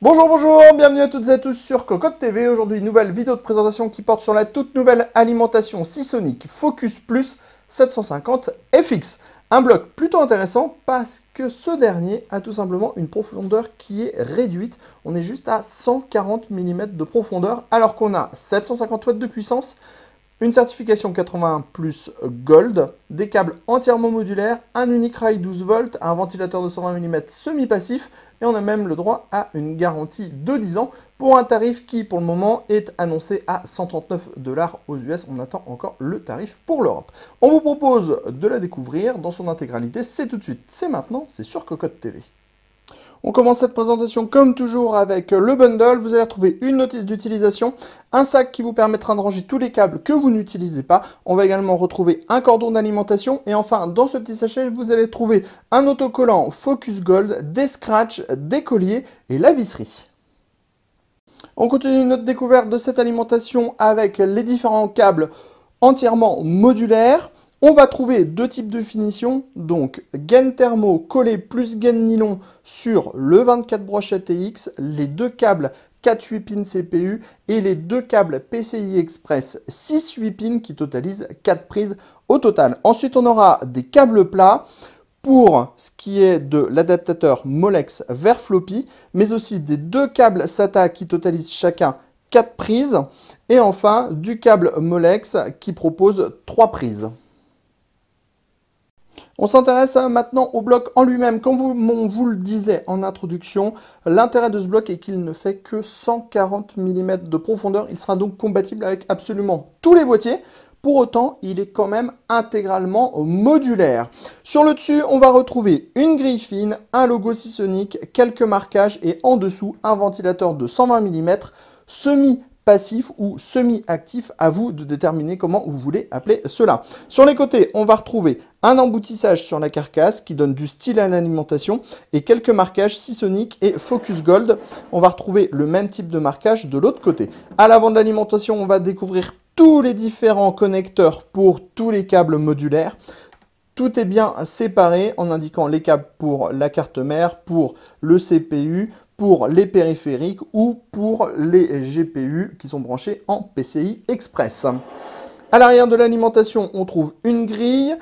Bonjour, bonjour, bienvenue à toutes et à tous sur Cocotte TV. Aujourd'hui, nouvelle vidéo de présentation qui porte sur la toute nouvelle alimentation Seasonic Focus Plus 750 FX. Un bloc plutôt intéressant parce que ce dernier a tout simplement une profondeur qui est réduite. On est juste à 140 mm de profondeur alors qu'on a 750 watts de puissance, une certification 81 plus Gold, des câbles entièrement modulaires, un unique rail 12 volts, un ventilateur de 120 mm semi-passif et on a même le droit à une garantie de 10 ans pour un tarif qui pour le moment est annoncé à 139 $ aux US. On attend encore le tarif pour l'Europe. On vous propose de la découvrir dans son intégralité. C'est tout de suite, c'est maintenant, c'est sur Cocotte TV. On commence cette présentation comme toujours avec le bundle. Vous allez retrouver une notice d'utilisation, un sac qui vous permettra de ranger tous les câbles que vous n'utilisez pas. On va également retrouver un cordon d'alimentation et enfin dans ce petit sachet vous allez trouver un autocollant Focus Gold, des scratchs, des colliers et la visserie. On continue notre découverte de cette alimentation avec les différents câbles entièrement modulaires. On va trouver deux types de finition, donc gaine thermo collé plus gaine nylon sur le 24 brochette TX, les deux câbles 4-8 pins CPU et les deux câbles PCI Express 6-8 pins qui totalisent 4 prises au total. Ensuite, on aura des câbles plats pour ce qui est de l'adaptateur Molex vers floppy, mais aussi des deux câbles SATA qui totalisent chacun 4 prises et enfin du câble Molex qui propose 3 prises. On s'intéresse maintenant au bloc en lui-même. Comme on vous le disait en introduction, l'intérêt de ce bloc est qu'il ne fait que 140 mm de profondeur. Il sera donc compatible avec absolument tous les boîtiers. Pour autant, il est quand même intégralement modulaire. Sur le dessus, on va retrouver une grille fine, un logo Seasonic, quelques marquages et en dessous, un ventilateur de 120 mm semi-passif ou semi-actif, à vous de déterminer comment vous voulez appeler cela. Sur les côtés, on va retrouver un emboutissage sur la carcasse qui donne du style à l'alimentation et quelques marquages Seasonic et Focus Gold. On va retrouver le même type de marquage de l'autre côté. À l'avant de l'alimentation, on va découvrir tous les différents connecteurs pour tous les câbles modulaires. Tout est bien séparé en indiquant les câbles pour la carte mère, pour le CPU, pour les périphériques ou pour les GPU qui sont branchés en PCI Express. À l'arrière de l'alimentation, on trouve une grille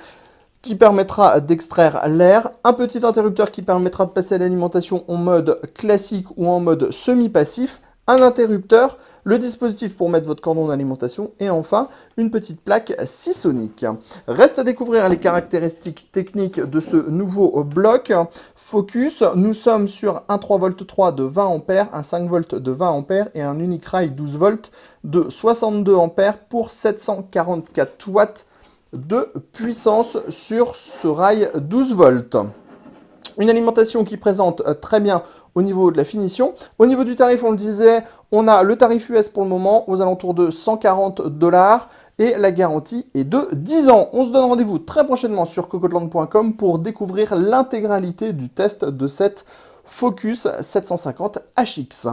qui permettra d'extraire l'air, un petit interrupteur qui permettra de passer à l'alimentation en mode classique ou en mode semi-passif, un interrupteur, le dispositif pour mettre votre cordon d'alimentation et enfin une petite plaque Seasonic. Reste à découvrir les caractéristiques techniques de ce nouveau bloc Focus. Nous sommes sur un 3V3 de 20 A, un 5V de 20 A et un unique rail 12V de 62 A pour 744 watts de puissance sur ce rail 12 volts. Une alimentation qui présente très bien au niveau de la finition. Au niveau du tarif, on le disait, on a le tarif US pour le moment aux alentours de 140 $ et la garantie est de 10 ans. On se donne rendez-vous très prochainement sur cocotland.com pour découvrir l'intégralité du test de cette Focus 750 HX.